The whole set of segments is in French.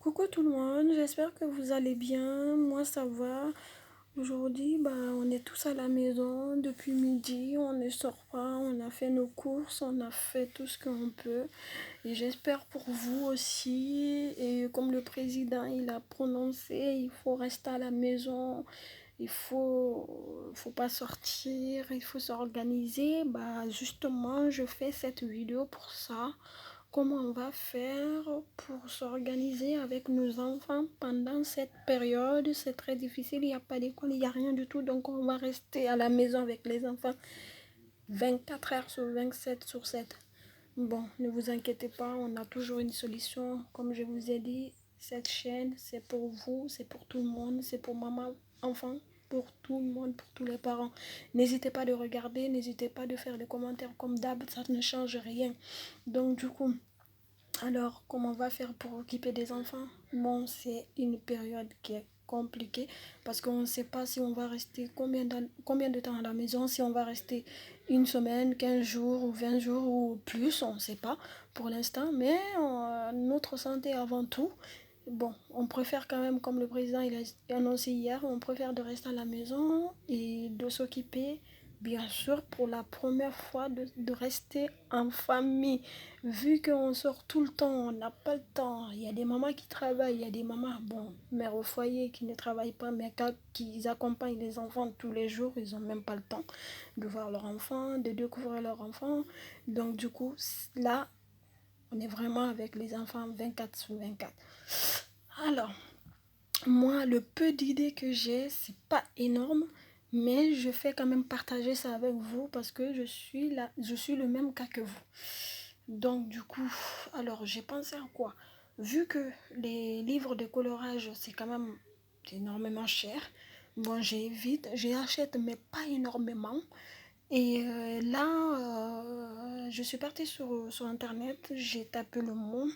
Coucou tout le monde, j'espère que vous allez bien. Moi ça va. Aujourd'hui, on est tous à la maison depuis midi. On ne sort pas. On a fait nos courses. On a fait tout ce qu'on peut. Et j'espère pour vous aussi. Et comme le président il a prononcé, il faut rester à la maison. Il faut pas sortir. Il faut s'organiser. Justement, je fais cette vidéo pour ça. Comment on va faire pour s'organiser avec nos enfants pendant cette période? C'est très difficile, il n'y a pas d'école, il n'y a rien du tout. Donc on va rester à la maison avec les enfants 24 heures sur 27 sur 7. Bon, ne vous inquiétez pas, on a toujours une solution. Comme je vous ai dit, cette chaîne, c'est pour vous, c'est pour tout le monde, c'est pour maman, enfant, pour tout le monde, pour tous les parents. N'hésitez pas de regarder, n'hésitez pas de faire des commentaires comme d'hab, ça ne change rien. Donc du coup, alors comment on va faire pour occuper des enfants? Bon, c'est une période qui est compliquée parce qu'on ne sait pas si on va rester combien de temps à la maison, si on va rester une semaine, 15 jours ou 20 jours ou plus, on ne sait pas pour l'instant, mais notre santé avant tout. Bon, on préfère quand même, comme le président il a annoncé hier, on préfère de rester à la maison et de s'occuper, bien sûr, pour la première fois, de rester en famille. Vu qu'on sort tout le temps, on n'a pas le temps. Il y a des mamans qui travaillent, il y a des mamans, bon, mères au foyer qui ne travaillent pas, mais qui accompagnent les enfants tous les jours, ils n'ont même pas le temps de voir leur enfant, de découvrir leur enfant. Donc du coup, là, on est vraiment avec les enfants 24 sur 24. Alors, moi, le peu d'idées que j'ai, c'est pas énorme, mais je fais quand même partager ça avec vous parce que je suis le même cas que vous. Donc, du coup, alors j'ai pensé à quoi? Vu que les livres de colorage, c'est quand même énormément cher, bon, j'achète, mais pas énormément. Et là, je suis partie sur Internet, j'ai tapé le mot,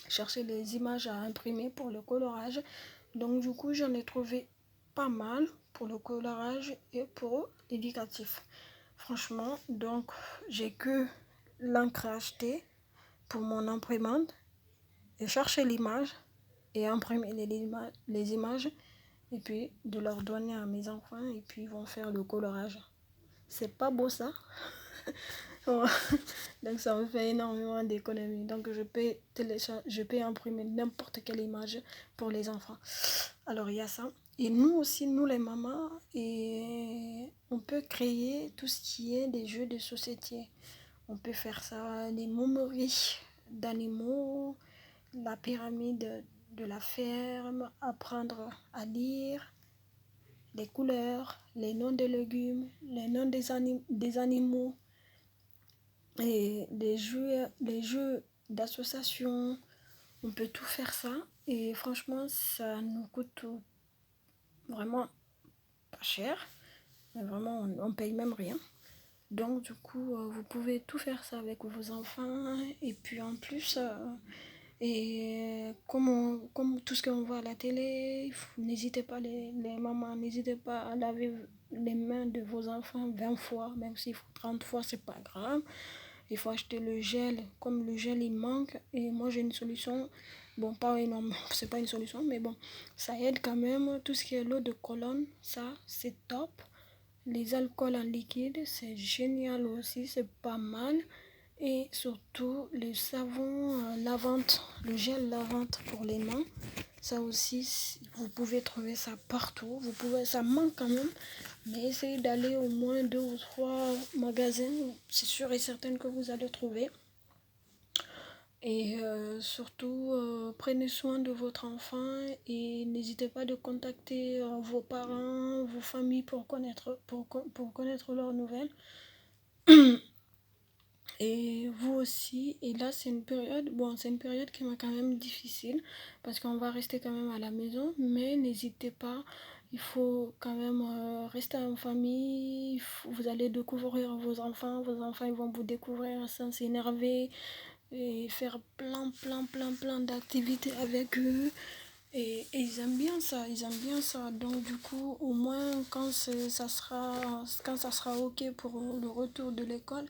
cherché les images à imprimer pour le colorage. Donc du coup, j'en ai trouvé pas mal pour le colorage et pour l'éducatif. Franchement, donc j'ai que l'encre à acheter pour mon imprimante et chercher l'image et imprimer les images et puis de leur donner à mes enfants et puis ils vont faire le colorage. C'est pas beau ça? Donc ça me fait énormément d'économies. Donc je peux imprimer n'importe quelle image pour les enfants. Alors il y a ça. Et nous aussi, nous les mamans, et on peut créer tout ce qui est des jeux de société. On peut faire ça, des momeries d'animaux, la pyramide de la ferme, apprendre à lire, les couleurs, les noms des légumes, les noms des animaux, et les jeux d'association. On peut tout faire ça. Et franchement, ça nous coûte vraiment pas cher. Mais vraiment, on paye même rien. Donc, du coup, vous pouvez tout faire ça avec vos enfants. Et puis, en plus, et comme tout ce qu'on voit à la télé, n'hésitez pas, les mamans, n'hésitez pas à laver les mains de vos enfants 20 fois, même s'il faut 30 fois, c'est pas grave. Il faut acheter le gel, comme le gel il manque. Et moi j'ai une solution, bon pas énorme, c'est pas une solution, mais bon, ça aide quand même. Tout ce qui est l'eau de colonne, ça c'est top. Les alcools en liquide, c'est génial aussi, c'est pas mal. Et surtout les savons lavante, le gel lavante pour les mains. Ça aussi, vous pouvez trouver ça partout. Ça manque quand même, mais essayez d'aller au moins 2 ou 3 magasins. C'est sûr et certain que vous allez trouver. Et surtout, prenez soin de votre enfant et n'hésitez pas de contacter vos parents, vos familles pour connaître leurs nouvelles. Et vous aussi. Et là, c'est une période qui est quand même difficile parce qu'on va rester quand même à la maison. Mais n'hésitez pas, il faut quand même rester en famille. Vous allez découvrir vos enfants ils vont vous découvrir sans s'énerver et faire plein d'activités avec eux. Et ils aiment bien ça, ils aiment bien ça. Donc du coup, au moins quand ça sera ok pour le retour de l'école,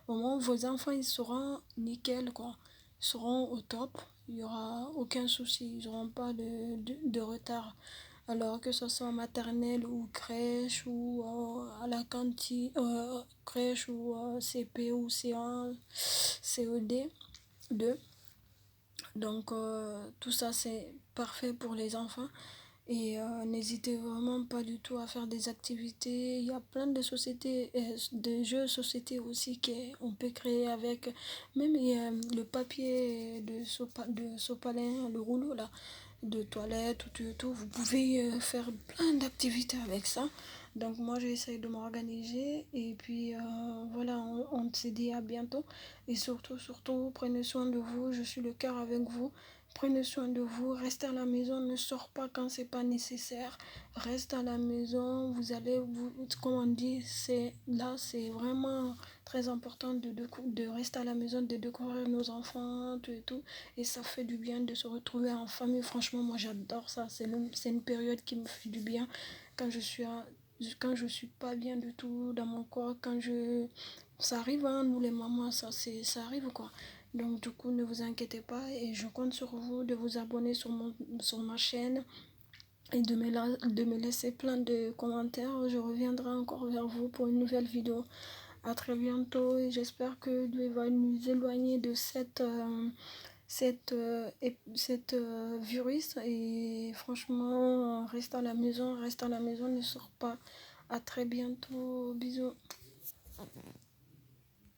au moins vos enfants ils seront nickel quoi. seront au top. Il n'y aura aucun souci, ils n'auront pas de retard. Alors que ce soit maternelle ou crèche ou à la cantine, crèche ou CP ou C1, CED 2. Donc tout ça c'est parfait pour les enfants. Et n'hésitez vraiment pas du tout à faire des activités. Il y a plein de sociétés, de jeux de société aussi qu'on peut créer avec. Même il y a le papier de sopalin, le rouleau là, de toilette, tout. Vous pouvez faire plein d'activités avec ça. Donc moi j'essaie de m'organiser. Et puis voilà, on se dit à bientôt. Et surtout, prenez soin de vous. Je suis le cœur avec vous. Prenez soin de vous, restez à la maison, ne sors pas quand c'est pas nécessaire. Reste à la maison, comme on dit, c'est vraiment très important de rester à la maison, de découvrir nos enfants, tout et tout. Et ça fait du bien de se retrouver en famille. Franchement, moi j'adore ça. C'est une période qui me fait du bien quand je suis pas bien du tout dans mon corps, ça arrive, hein, nous les mamans, ça arrive quoi. Donc du coup, ne vous inquiétez pas et je compte sur vous de vous abonner sur ma chaîne et de me laisser plein de commentaires. Je reviendrai encore vers vous pour une nouvelle vidéo. À très bientôt et j'espère que Dieu va nous éloigner de cette virus. Et franchement, reste à la maison, ne sors pas. À très bientôt. Bisous.